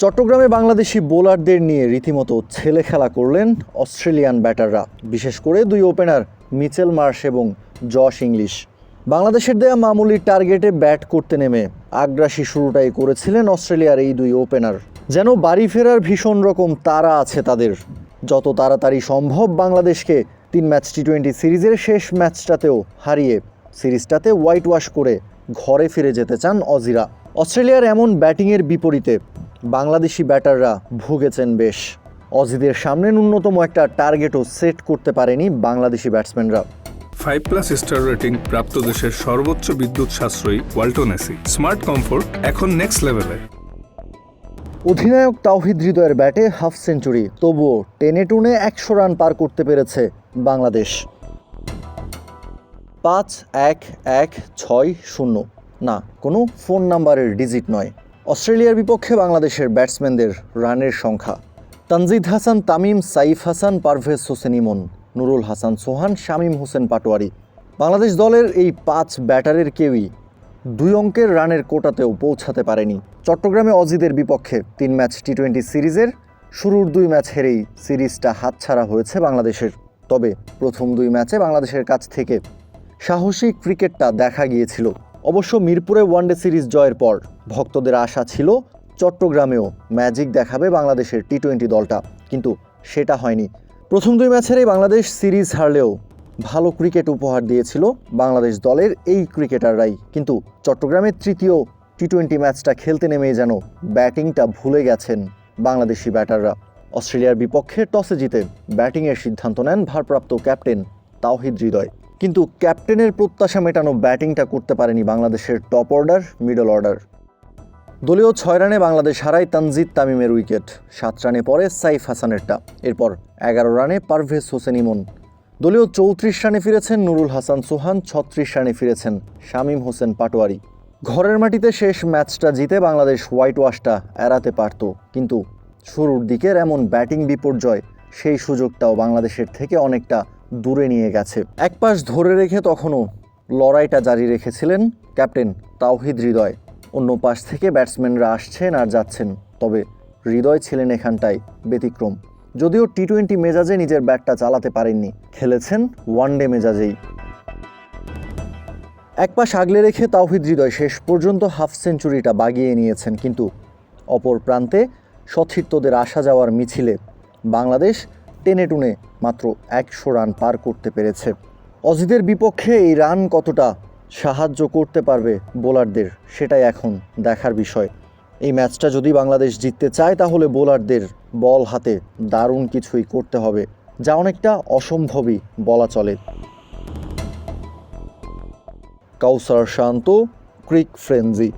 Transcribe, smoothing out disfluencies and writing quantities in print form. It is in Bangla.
চট্টগ্রামে বাংলাদেশি বোলারদের নিয়ে রীতিমতো ছেলে খেলা করলেন অস্ট্রেলিয়ান ব্যাটাররা, বিশেষ করে দুই ওপেনার মিচেল মার্শ এবং জশ ইংলিশ। বাংলাদেশের দেয়া মামুলি টার্গেটে ব্যাট করতে নেমে আগ্রাসী শুরুটাই করেছিলেন অস্ট্রেলিয়ার এই দুই ওপেনার। যেন বাড়ি ফেরার ভীষণ রকম তাড়া আছে তাদের। যত তাড়াতাড়ি সম্ভব বাংলাদেশকে 3 ম্যাচ টি-20 সিরিজের শেষ ম্যাচটাতেও হারিয়ে সিরিজটাতে হোয়াইট ওয়াশ করে ঘরে ফিরে যেতে চান অজিরা। অস্ট্রেলিয়ার এমন ব্যাটিংয়ের বিপরীতে বাংলাদেশি ব্যাটাররা ভুগেছেন বেশ। অজিদের সামনে ন্যূনতম একটা টার্গেটও সেট করতে পারেনি বাংলাদেশি ব্যাটসম্যানরা। 5+ স্টার রেটিং প্রাপ্ত দেশের সর্বোচ্চ বিদ্যুৎ সাশ্রয়ী ওয়ালটন এসি স্মার্ট কমফোর্ট এখন নেক্সট লেভেলে। অধিনায়ক তাওহিদ হৃদয়ের ব্যাটে হাফ সেঞ্চুরি, তবুও টেনে টুনে 100 রান পার করতে পেরেছে বাংলাদেশ। 5-1-1-6-0 না, কোনো ফোন নাম্বারের ডিজিট নয়। অস্ট্রেলিয়ার বিপক্ষে বাংলাদেশের ব্যাটসম্যানদের রানের সংখ্যা: তানজিদ হাসান তামিম, সাইফ হাসান, পারভেজ হোসেন ইমন, নুরুল হাসান সোহান, শামীম হোসেন পাটোয়ারি। বাংলাদেশ দলের এই 5 ব্যাটারের কেউই 2 অঙ্কের রানের কোটাতেও পৌঁছাতে পারেনি। চট্টগ্রামে অজিদের বিপক্ষে 3 ম্যাচ টি-20 সিরিজের শুরুর 2 ম্যাচ হেরেই সিরিজটা হাতছাড়া হয়েছে বাংলাদেশের। তবে প্রথম 2 ম্যাচে বাংলাদেশের কাছ থেকে সাহসী ক্রিকেটটা দেখা গিয়েছিল। অবশ্য মিরপুরে ওয়ানডে সিরিজ জয়ের পর ভক্তদের আশা ছিল চট্টগ্রামেও ম্যাজিক দেখাবে বাংলাদেশের টি-20 দলটা, কিন্তু সেটা হয়নি। প্রথম 2 ম্যাচেরই বাংলাদেশ সিরিজ হারলেও ভালো ক্রিকেট উপহার দিয়েছিল বাংলাদেশ দলের এই ক্রিকেটাররাই। কিন্তু চট্টগ্রামের তৃতীয় টি-20 ম্যাচটা খেলতে নেমেই যেন ব্যাটিংটা ভুলে গেছেন বাংলাদেশি ব্যাটাররা। অস্ট্রেলিয়ার বিপক্ষে টসে জিতে ব্যাটিংয়ের সিদ্ধান্ত নেন ভারপ্রাপ্ত ক্যাপ্টেন তাওহিদ হৃদয়। কিন্তু ক্যাপ্টেনের প্রত্যাশা মেটানো ব্যাটিংটা করতে পারেনি বাংলাদেশের টপ অর্ডার, মিডল অর্ডার। দলীয় 6 রানে বাংলাদেশ হারায় তানজিদ তামিমের উইকেট, 7 রানে পরে সাইফ হাসানেরটা। এরপর 11 রানে পারভেজ হোসেন ইমন। দলীয় 34 রানে ফিরেছেন নুরুল হাসান সোহান, 36 রানে ফিরেছেন শামীম হোসেন পাটোয়ারি। ঘরের মাটিতে শেষ ম্যাচটা জিতে বাংলাদেশ হোয়াইট ওয়াশটা এড়াতে পারত, কিন্তু শুরুর দিকের এমন ব্যাটিং বিপর্যয় সেই সুযোগটাও বাংলাদেশের থেকে অনেকটা দূরে নিয়ে গেছে। এক পাশ ধরে রেখে তখনও লড়াইটা জারি রেখেছিলেন ক্যাপ্টেন তাওহিদ হৃদয়। অন্য পাশ থেকে ব্যাটসম্যানরা আসছেন আর যাচ্ছেন, তবে হৃদয় ছিলেন এখানটায় ব্যতিক্রম। যদিও টি-20 মেজাজে নিজের ব্যাটটা চালাতে পারেননি, খেলেছেন ওয়ানডে মেজাজেই। এক পাশ আগলে রেখে তাওহিদ হৃদয় শেষ পর্যন্ত হাফ সেঞ্চুরিটা বাগিয়ে নিয়েছেন, কিন্তু অপর প্রান্তে সতীর্থদের আসা যাওয়ার মিছিলে বাংলাদেশ টেনে টুনে মাত্র 100 রান পার করতে পেরেছে। অজিদের বিপক্ষে এই রান কতটা সাহায্য করতে পারবে বোলারদের, সেটাই এখন দেখার বিষয়। এই ম্যাচটা যদি বাংলাদেশ জিততে চায় তাহলে বোলারদের বল হাতে দারুণ কিছুই করতে হবে, যা অনেকটা অসম্ভবই বলা চলে। কাউসার শান্ত, ক্রিক ফ্রেঞ্জি।